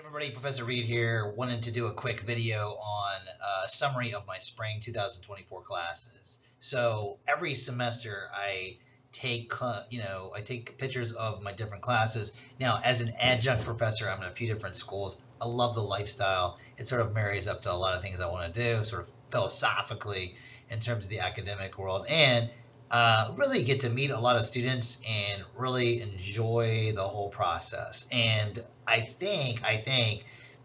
everybody, Professor Reed here. Wanted to do a quick video on a summary of my spring 2024 classes. So every semester I take, I take pictures of my different classes. Now, as an adjunct professor, I'm in a few different schools. I love the lifestyle. It sort of marries up to a lot of things I want to do, sort of philosophically in terms of the academic world, and really get to meet a lot of students and really enjoy the whole process. And I think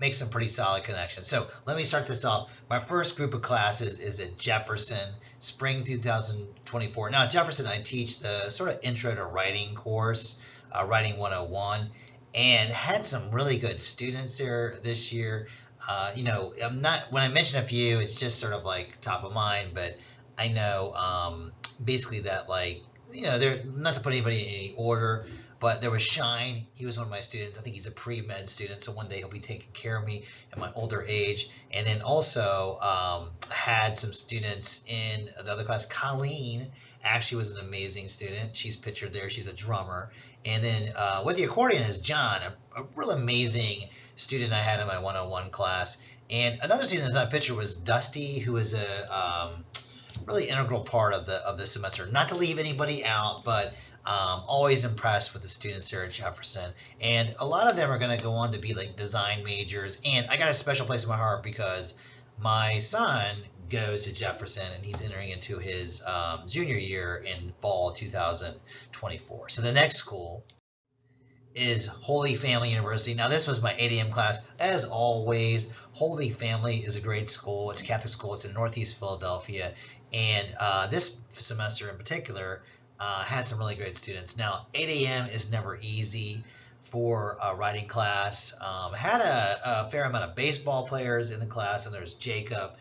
make some pretty solid connections. So let me start this off. My first group of classes is at Jefferson, spring 2024. Now at Jefferson, I teach the sort of intro to writing course, Writing 101, and had some really good students there this year. I'm not, when I mention a few, it's just sort of like top of mind, but I know basically that, they're not to put anybody in any order, but there was Shine. He was one of my students. I think he's a pre-med student, so one day he'll be taking care of me at my older age. And then also had some students in the other class. Colleen actually was an amazing student. She's pictured there. She's a drummer. And then with the accordion is John, a real amazing student I had in my 101 class. And another student that's not pictured was Dusty, who was a really integral part of the semester. Not to leave anybody out, but always impressed with the students there at Jefferson. And a lot of them are going to go on to be like design majors. And I got a special place in my heart because my son goes to Jefferson and he's entering into his junior year in fall 2024. So the next school is Holy Family University. Now, this was my 8 a.m. class. As always, Holy Family is a great school. It's a Catholic school. It's in Northeast Philadelphia. And this semester in particular had some really great students. Now, 8 a.m. is never easy for a writing class. Had a fair amount of baseball players in the class, and there's Jacob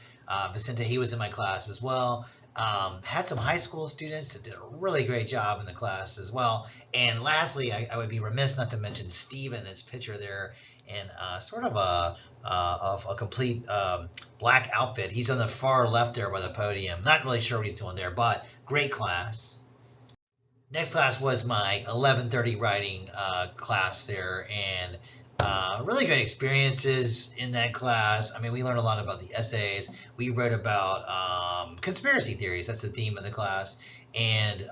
Vicente. He was in my class as well. Had some high school students that did a really great job in the class as well. And lastly, I would be remiss not to mention Steven, that's picture there in sort of a complete black outfit. He's on the far left there by the podium. Not really sure what he's doing there, but great class. Next class was my 11:30 writing class there, and really great experiences in that class. I mean, we learned a lot about the essays. We wrote about conspiracy theories. That's the theme of the class. And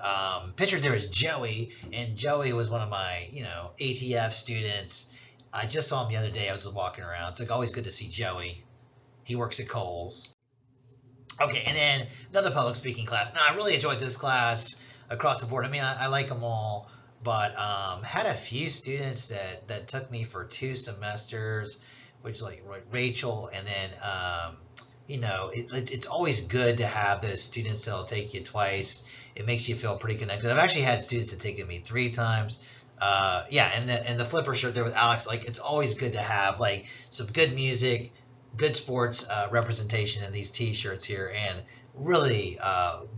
pictured there is Joey, and Joey was one of my, ATF students. I just saw him the other day. I was just walking around. It's like always good to see Joey. He works at Kohl's. Okay, and then another public speaking class. Now, I really enjoyed this class across the board. I mean, I like them all, but had a few students that took me for 2 semesters, which like Rachel, and then it's always good to have those students that'll take you twice. It makes you feel pretty connected. I've actually had students that taken me 3 times. And the flipper shirt there with Alex, like it's always good to have like some good music, good sports representation in these T-shirts here, and really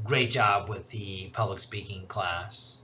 great job with the public speaking class.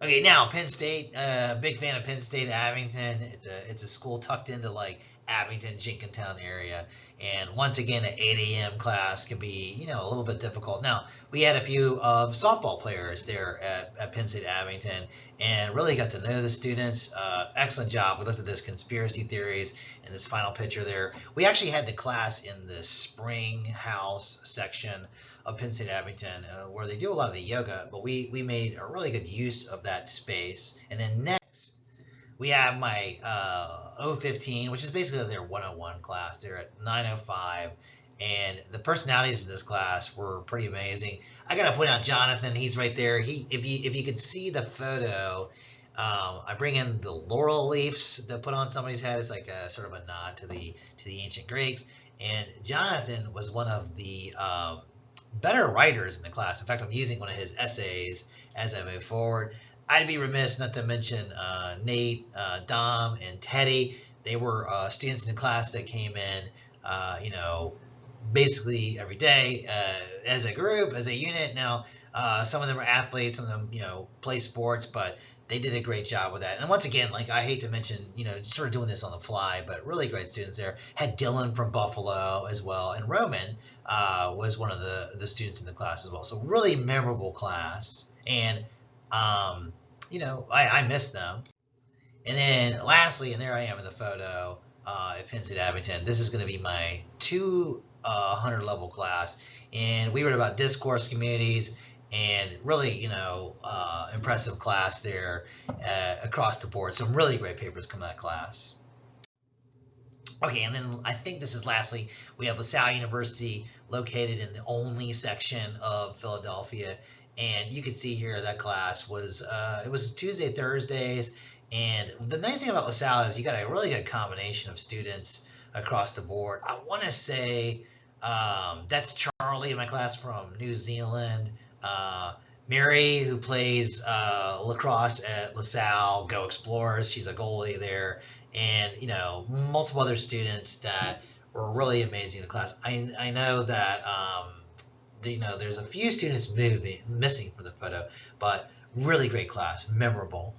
Okay, now Penn State, big fan of Penn State Abington. It's a school tucked into like Abington, Jenkintown area. And once again, an 8 a.m. class can be, a little bit difficult. Now, we had a few of softball players there at Penn State Abington and really got to know the students. Excellent job. We looked at those conspiracy theories in this final picture there. We actually had the class in the spring house section of Penn State Abington where they do a lot of the yoga, but we made a really good use of that space. And then next, we have my 015, which is basically their 101 class. They're at 905, and the personalities in this class were pretty amazing. I got to point out Jonathan. He's right there. If you could see the photo, I bring in the laurel leaves that put on somebody's head. It's like a sort of a nod to the ancient Greeks. And Jonathan was one of the better writers in the class. In fact, I'm using one of his essays as I move forward. I'd be remiss not to mention Nate, Dom, and Teddy. They were students in the class that came in, basically every day as a group, as a unit. Now, some of them are athletes, some of them, play sports, but they did a great job with that. And once again, like I hate to mention, sort of doing this on the fly, but really great students there. Had Dylan from Buffalo as well, and Roman was one of the students in the class as well. So really memorable class, and I miss them. And then lastly, and there I am in the photo at Penn State Abington. This is going to be my 200 level class, and we read about discourse communities, and really, impressive class there across the board. Some really great papers come out of that class. Okay, and then I think this is lastly, we have LaSalle University located in the only section of Philadelphia. And you can see here that class was, it was Tuesday, Thursdays. And the nice thing about LaSalle is you got a really good combination of students across the board. I want to say that's Charlie in my class from New Zealand. Mary, who plays lacrosse at LaSalle, Go Explorers. She's a goalie there. And, multiple other students that were really amazing in the class. I know that, there's a few students missing from the photo, but really great class, memorable.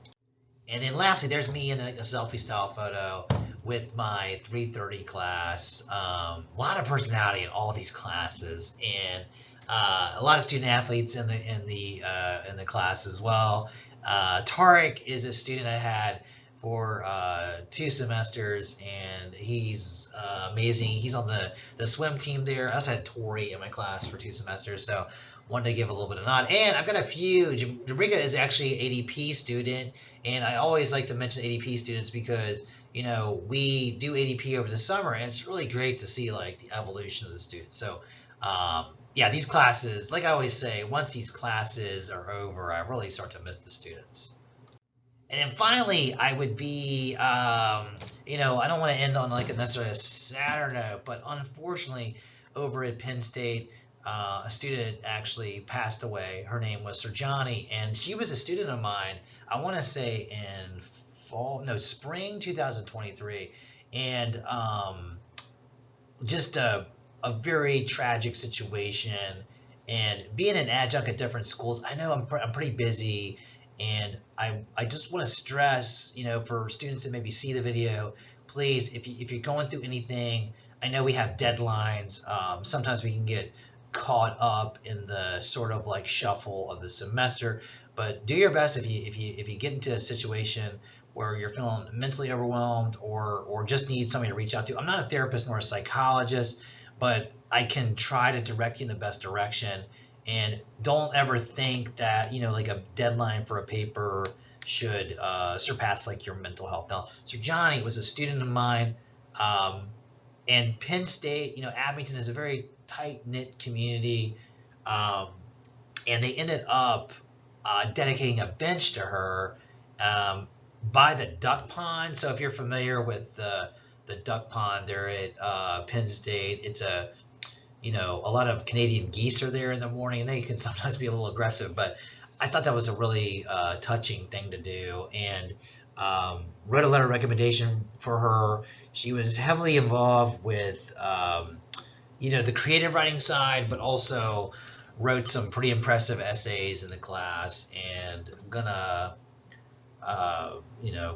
And then lastly, there's me in a selfie style photo with my 330 class. A lot of personality in all these classes, and a lot of student athletes in the class as well. Tarek is a student I had for 2 semesters, and he's amazing. He's on the swim team there. I also had Tori in my class for 2 semesters, so wanted to give a little bit of nod. And I've got a few. Jabriga is actually an ADP student, and I always like to mention ADP students because we do ADP over the summer, and it's really great to see like the evolution of the students. So yeah, these classes, like I always say, once these classes are over, I really start to miss the students. And then finally, I would be, I don't want to end on like necessarily a sadder note, but unfortunately, over at Penn State, a student actually passed away. Her name was Surjani, and she was a student of mine, I want to say in spring 2023. And just a very tragic situation. And being an adjunct at different schools, I know I'm pretty busy. And I just want to stress, for students that maybe see the video, please, if you're going through anything, I know we have deadlines. Sometimes we can get caught up in the sort of like shuffle of the semester, but do your best if you get into a situation where you're feeling mentally overwhelmed or just need somebody to reach out to. I'm not a therapist nor a psychologist, but I can try to direct you in the best direction. And don't ever think that, like a deadline for a paper should surpass like your mental health. Now, so Johnny was a student of mine, and Penn State, Abington is a very tight-knit community, and they ended up dedicating a bench to her by the duck pond. So if you're familiar with the duck pond there at Penn State, it's a lot of Canadian geese are there in the morning, and they can sometimes be a little aggressive, but I thought that was a really touching thing to do, and wrote a letter of recommendation for her. She was heavily involved with, the creative writing side, but also wrote some pretty impressive essays in the class, and I'm gonna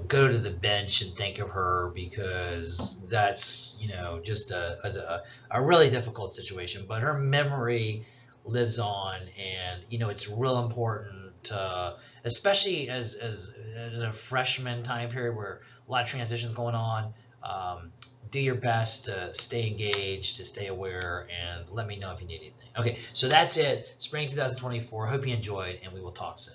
go to the bench and think of her because that's, just a really difficult situation. But her memory lives on, and, it's real important to, especially as in a freshman time period where a lot of transitions going on, do your best to stay engaged, to stay aware, and let me know if you need anything. Okay, so that's it. Spring 2024. Hope you enjoyed, and we will talk soon.